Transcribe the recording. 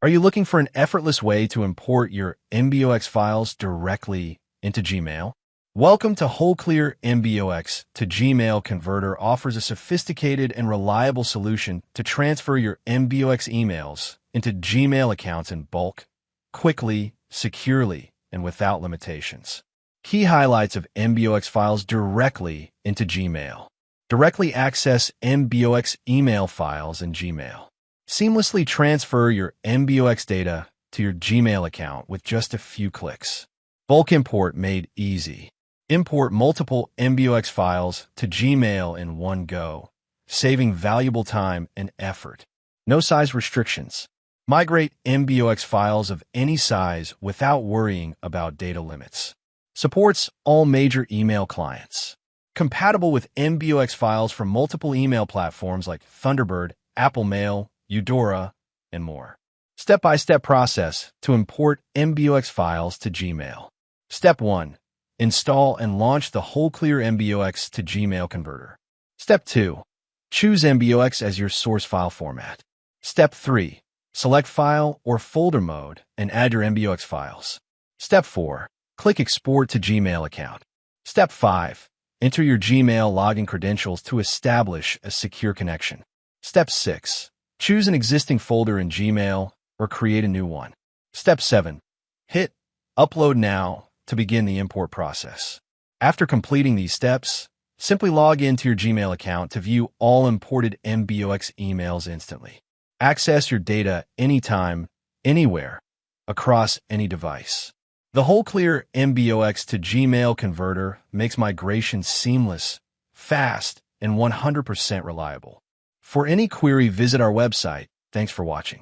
Are you looking for an effortless way to import your MBOX files directly into Gmail? Welcome to WholeClear MBOX to Gmail Converter offers a sophisticated and reliable solution to transfer your MBOX emails into Gmail accounts in bulk, quickly, securely, and without limitations. Key highlights of MBOX files directly into Gmail. Directly access MBOX email files in Gmail. Seamlessly transfer your MBOX data to your Gmail account with just a few clicks. Bulk import made easy. Import multiple MBOX files to Gmail in one go, saving valuable time and effort. No size restrictions. Migrate MBOX files of any size without worrying about data limits. Supports all major email clients. Compatible with MBOX files from multiple email platforms like Thunderbird, Apple Mail, Eudora, and more. Step-by-step process to import MBOX files to Gmail. Step 1. Install and launch the WholeClear MBOX to Gmail Converter. Step 2. Choose MBOX as your source file format. Step 3. Select file or folder mode and add your MBOX files. Step 4. Click Export to Gmail account. Step 5. Enter your Gmail login credentials to establish a secure connection. Step 6. Choose an existing folder in Gmail or create a new one. Step 7. Hit Upload Now to begin the import process. After completing these steps, simply log into your Gmail account to view all imported MBOX emails instantly. Access your data anytime, anywhere, across any device. The WholeClear MBOX to Gmail Converter makes migration seamless, fast, and 100% reliable. For any query, visit our website. Thanks for watching.